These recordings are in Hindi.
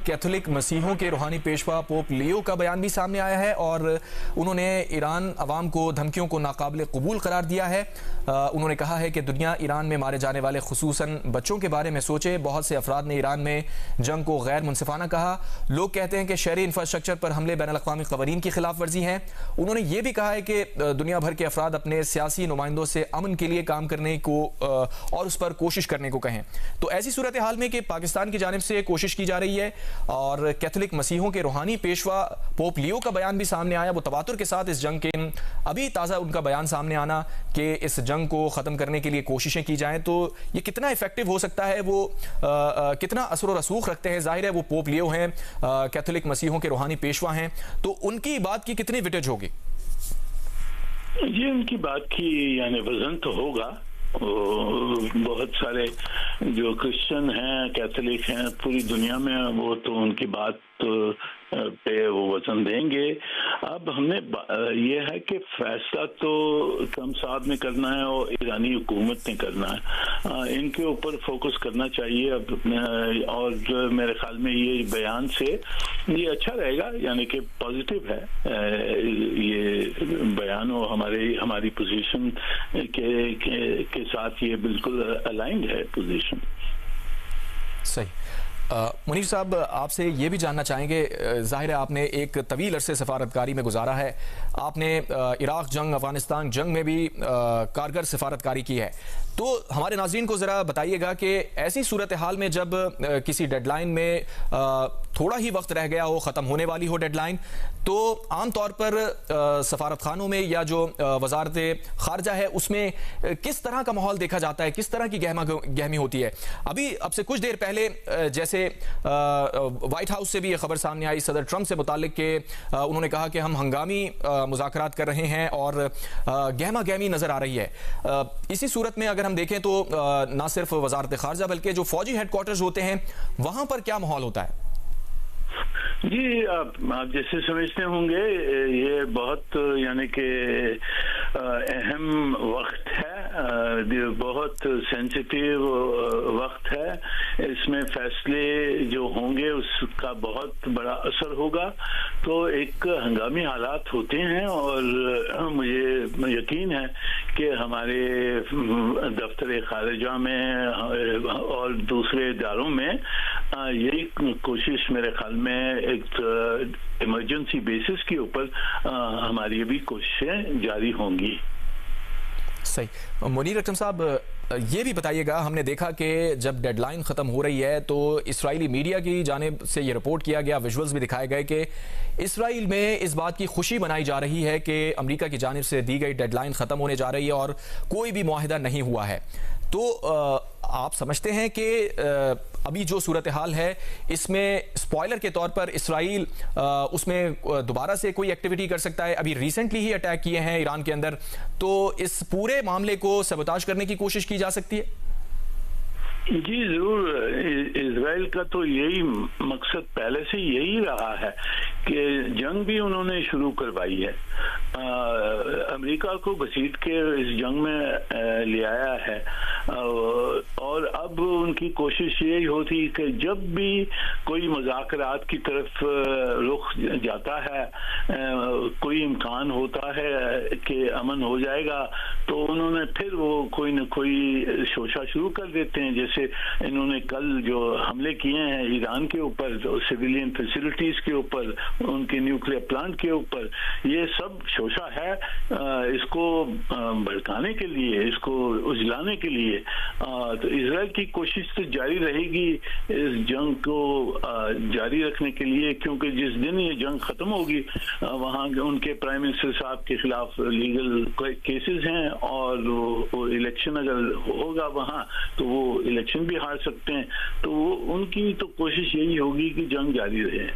कैथोलिक मसीहों के रूहानी पेशवा पोप लियो का बयान भी सामने आया है और उन्होंने ईरान अवाम को धमकियों को नाकाबिल कबूल करार दिया है। उन्होंने कहा है कि दुनिया ईरान में मारे जाने वाले खुसूसन बच्चों के बारे में सोचे। बहुत से अफराद ने ईरान में जंग को गैर मुनसिफाना कहा। लोग कहते हैं कि शहरी इंफ्रास्ट्रक्चर पर हमले बैन अल-अक़वामी क़वानीन की खिलाफ वर्जी हैं। उन्होंने ये भी कहा है कि दुनिया भर के अफराद अपने सियासी नुमाइंदों से अमन के लिए काम करने को और उस पर कोशिश करने को कहें। तो ऐसी सूरत हाल में कि पाकिस्तान की जानिब से कोशिश की जा रही है और कैथोलिक मसीहों के रूहानी पेशवा पोप लियो का बयान भी सामने आया, वो तवातुर के साथ इस जंग के अभी ताज़ा उनका बयान सामने आना कि इस जंग को ख़त्म करने के लिए कोशिशें की जाएं, तो ये कितना इफेक्टिव हो सकता है, वो कितना असर व रसूख रखते हैं। जाहिर है वो पोप लियो हैं, कैथोलिक मसीहों के रूहानी पेशवा हैं, तो उनकी बात की कितनी विटेज होगी? ये उनकी बात की यानी वजन तो होगा। बहुत सारे जो क्रिश्चियन हैं, कैथोलिक हैं पूरी दुनिया में, वो तो उनकी बात पे वो वजन देंगे। अब हमने ये है कि फैसला तो ट्रम्प साहब ने करना है और ईरानी हुकूमत ने करना है, इनके ऊपर फोकस करना चाहिए। अब और मेरे ख्याल में ये बयान से ये अच्छा रहेगा, यानी कि पॉजिटिव है ये बयान और हमारी पोजीशन के साथ ये बिल्कुल अलाइंड है पोजीशन। सही। मुनीर साहब, आपसे ये भी जानना चाहेंगे, जाहिर है आपने एक तवील अरसे सफारतकारी में गुजारा है, आपने इराक जंग, अफगानिस्तान जंग में भी कारगर सफारतकारी की है, तो हमारे नाज़रीन को ज़रा बताइएगा कि ऐसी सूरत हाल में जब किसी डेडलाइन में थोड़ा ही वक्त रह गया हो, ख़त्म होने वाली हो डेडलाइन, तो आम तौर पर सफारत खानों में या जो वजारत खारजा है उसमें किस तरह का माहौल देखा जाता है, किस तरह की गहमी होती है? अभी अब से कुछ देर पहले जैसे व्हाइट हाउस से भी ये खबर सामने आई सदर ट्रंप से मुतालिक के उन्होंने कहा कि हम हंगामी मुज़ाकरात कर रहे हैं और गहमा गहमी नजर आ रही है। इसी सूरत में अगर हम देखें तो ना सिर्फ वजारत खारजा बल्कि जो फौजी हेडक्वार्टर्स होते हैं वहां पर क्या माहौल होता है? जी, आप जैसे समझते होंगे ये बहुत यानी कि अहम वक्त है, बहुत सेंसिटिव वक्त है। इसमें फैसले जो होंगे उसका बहुत बड़ा असर होगा। तो एक हंगामी हालात होते हैं और मुझे यकीन है कि हमारे दफ्तर खारिजा में और दूसरे इदारों में यही कोशिश मेरे ख्याल में एक इमरजेंसी बेसिस के ऊपर हमारी भी कोशिशें जारी होंगी। सही। मुनीर अकरम साहब, ये भी बताइएगा, हमने देखा कि जब डेडलाइन ख़त्म हो रही है तो इस्राएली मीडिया की जानिब से ये रिपोर्ट किया गया, विजुअल्स भी दिखाए गए कि इस्राएल में इस बात की खुशी मनाई जा रही है कि अमेरिका की जानिब से दी गई डेडलाइन ख़त्म होने जा रही है और कोई भी मुआहिदा नहीं हुआ है। तो आप समझते हैं कि अभी जो सूरत हाल है इसमें स्पॉइलर के तौर पर इस्राइल उसमें दोबारा से कोई एक्टिविटी कर सकता है? अभी रिसेंटली ही अटैक किए हैं ईरान के अंदर, तो इस पूरे मामले को सबोताज करने की कोशिश की जा सकती है? जी जरूर। इजराइल का तो यही मकसद पहले से यही रहा है कि जंग भी उन्होंने शुरू करवाई है, अमेरिका को घसीट के इस जंग में ले आया है। और अब उनकी कोशिश यही होती कि जब भी कोई मुज़ाकरात की तरफ रुख जाता है, कोई इम्कान होता है कि अमन हो जाएगा, तो उन्होंने फिर वो कोई न कोई शोशा शुरू कर देते हैं। जैसे इन्होंने कल जो हमले किए हैं ईरान के ऊपर, सिविलियन फैसिलिटीज के ऊपर, उनके न्यूक्लियर प्लांट के ऊपर, ये सब शोशा है इसको भड़काने के लिए, इसको उजलाने के लिए। तो इजराइल की कोशिश तो जारी रहेगी इस जंग को जारी रखने के लिए, क्योंकि जिस दिन ये जंग खत्म होगी वहाँ उनके प्राइम मिनिस्टर साहब के खिलाफ लीगल केसेस हैं और वो इलेक्शन अगर होगा वहाँ तो वो इलेक्शन भी हार सकते हैं। तो उनकी तो कोशिश यही होगी कि जंग जारी रहे।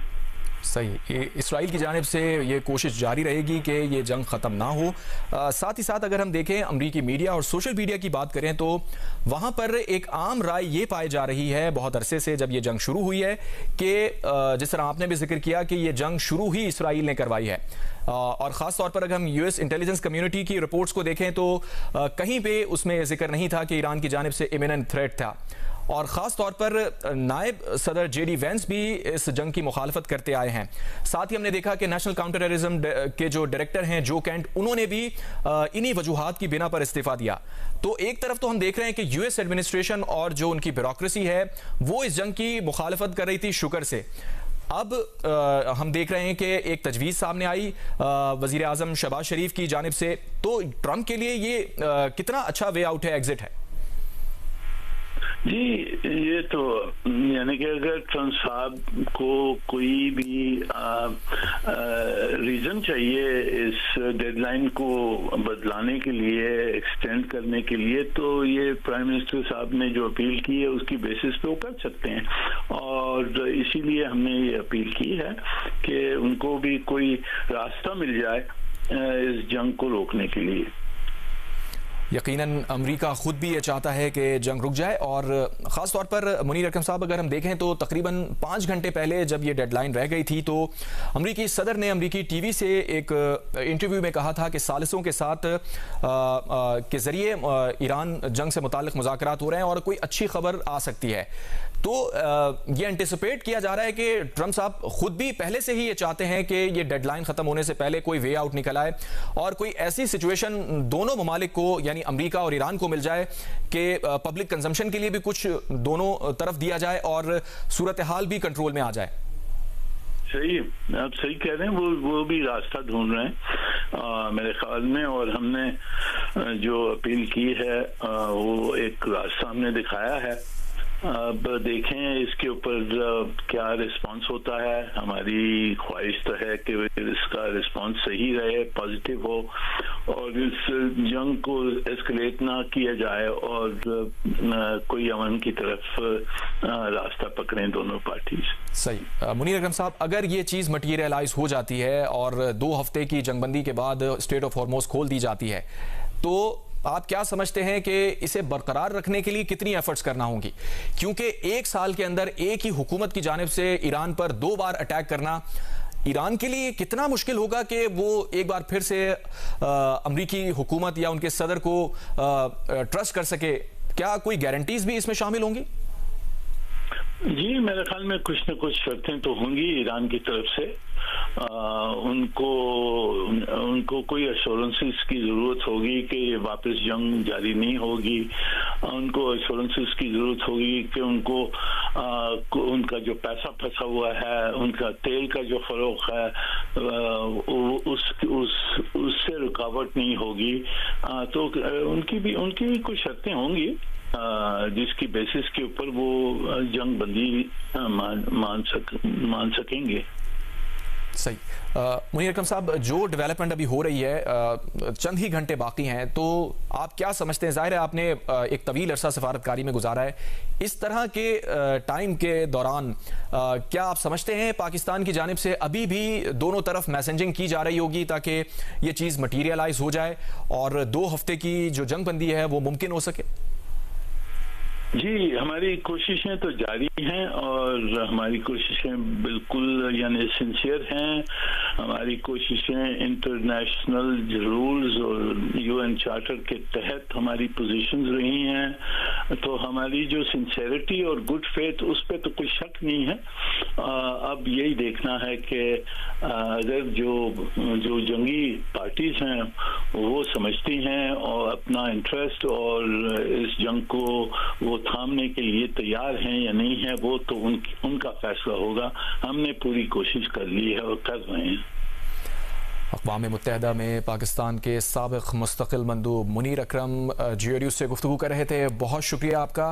सही। इस्राइल की जानिब से ये कोशिश जारी रहेगी कि ये जंग ख़त्म ना हो। साथ ही साथ अगर हम देखें अमरीकी मीडिया और सोशल मीडिया की बात करें तो वहाँ पर एक आम राय ये पाई जा रही है बहुत अरसे से जब ये जंग शुरू हुई है कि जिस तरह आपने भी जिक्र किया कि ये जंग शुरू ही इस्राइल ने करवाई है। और ख़ास तौर पर अगर हम यूएस इंटेलिजेंस कम्युनिटी की रिपोर्ट्स को देखें तो कहीं पे उसमें जिक्र नहीं था कि ईरान की जानिब से इमिनेंट थ्रेट था। और ख़ास तौर पर नायब सदर जेडी वेंस भी इस जंग की मुखालफत करते आए हैं। साथ ही हमने देखा कि नेशनल काउंटर टेररिज्म के जो डायरेक्टर हैं जो कैंट, उन्होंने भी इन्हीं वजूहात की बिना पर इस्तीफा दिया। तो एक तरफ तो हम देख रहे हैं कि यूएस एडमिनिस्ट्रेशन और जो उनकी ब्यूरोक्रेसी है वो इस जंग की मुखालफत कर रही थी शुक्र से। अब हम देख रहे हैं कि एक तजवीज़ सामने आई वज़ीर आज़म शहबाज शरीफ की जानिब से, तो ट्रंप के लिए ये कितना अच्छा वे आउट है, एग्जिट है? जी, ये तो यानी कि अगर ट्रंप साहब को कोई भी रीज़न चाहिए इस डेडलाइन को बदलाने के लिए, एक्सटेंड करने के लिए, तो ये प्राइम मिनिस्टर साहब ने जो अपील की है उसकी बेसिस पे वो कर सकते हैं। और इसीलिए हमने ये अपील की है कि उनको भी कोई रास्ता मिल जाए इस जंग को रोकने के लिए। यकीनन अमेरिका खुद भी ये चाहता है कि जंग रुक जाए। और ख़ास तौर पर मुनीर अकरम साहब, अगर हम देखें तो तकरीबन 5 घंटे पहले जब ये डेडलाइन रह गई थी तो अमेरिकी सदर ने अमेरिकी टीवी से एक इंटरव्यू में कहा था कि सालिसों के साथ के ज़रिए ईरान जंग से मुताल्लिक़ मुज़ाकरात हो रहे हैं और कोई अच्छी खबर आ सकती है। तो ये एंटिसिपेट किया जा रहा है कि ट्रंप साहब खुद भी पहले से ही ये चाहते हैं कि ये डेडलाइन ख़त्म होने से पहले कोई वे आउट निकल आए और कोई ऐसी सिचुएशन दोनों ममालिक को, यानी अमेरिका और ईरान को मिल जाए कि पब्लिक कंजम्पशन के लिए भी कुछ दोनों तरफ दिया जाए और सूरत हाल भी कंट्रोल में आ जाए। सही, आप सही कह रहे हैं, वो भी रास्ता ढूंढ रहे हैं मेरे ख्याल में। और हमने जो अपील की है वो एक रास्ता हमने दिखाया है। अब देखें इसके ऊपर क्या रिस्पांस होता है। हमारी ख्वाहिश तो है कि इसका रिस्पांस सही रहे, पॉजिटिव हो और इस जंग को एस्केलेट ना किया जाए और कोई अमन की तरफ रास्ता पकड़ें दोनों पार्टी। सही। मुनीर अकरम साहब, अगर ये चीज़ मटीरियलाइज हो जाती है और 2 हफ्ते की जंगबंदी के बाद स्ट्रेट ऑफ हॉर्मोज खोल दी जाती है, तो आप क्या समझते हैं कि इसे बरकरार रखने के लिए कितनी एफर्ट्स करना होंगी? क्योंकि 1 साल के अंदर एक ही हुकूमत की जानिब से ईरान पर 2 बार अटैक करना ईरान के लिए कितना मुश्किल होगा कि वो एक बार फिर से अमरीकी हुकूमत या उनके सदर को ट्रस्ट कर सके। क्या कोई गारंटीज भी इसमें शामिल होंगी? जी, मेरे ख्याल में कुछ न कुछ शर्तें तो होंगी ईरान की तरफ से। उनको कोई एश्योरेंसेस की ज़रूरत होगी कि वापस जंग जारी नहीं होगी। उनको एश्योरेंसेस की ज़रूरत होगी कि उनका जो पैसा फंसा हुआ है, उनका तेल का जो फ़रोख है, उससे रुकावट नहीं होगी। तो उनकी भी कुछ शर्तें होंगी जिसकी बेसिस के ऊपर वो जंग बंदी मान सकेंगे। सही। मुनीर अकरम साहब, जो डेवलपमेंट अभी हो रही है, चंद ही घंटे बाकी हैं, तो आप क्या समझते हैं? जाहिर है आपने एक तवील अरसा सफारतकारी में गुजारा है, इस तरह के टाइम के दौरान क्या आप समझते हैं पाकिस्तान की जानिब से अभी भी दोनों तरफ मैसेजिंग की जा रही होगी ताकि ये चीज़ मटीरियलाइज हो जाए और 2 हफ्ते की जो जंग बंदी है वो मुमकिन हो सके? जी, हमारी कोशिशें तो जारी हैं और हमारी कोशिशें बिल्कुल यानी सिंसियर हैं। हमारी कोशिशें इंटरनेशनल रूल्स और यूएन चार्टर के तहत हमारी पोजीशंस रही हैं। तो हमारी जो सिंसियरिटी और गुड फेथ, उस पर तो कोई शक नहीं है। अब यही देखना है कि अगर जो जंगी पार्टीज हैं वो समझती हैं और अपना इंटरेस्ट और इस जंग को वो थामने के लिए तैयार हैं या नहीं है, वो तो उनका फैसला होगा। हमने पूरी कोशिश कर ली है और कर रहे हैं। अक़वाम मुत्तहिदा में पाकिस्तान के साबिक़ मुस्तक़िल मंदूब मुनीर अकरम GRU से गुफ्तगू कर रहे थे। बहुत शुक्रिया आपका।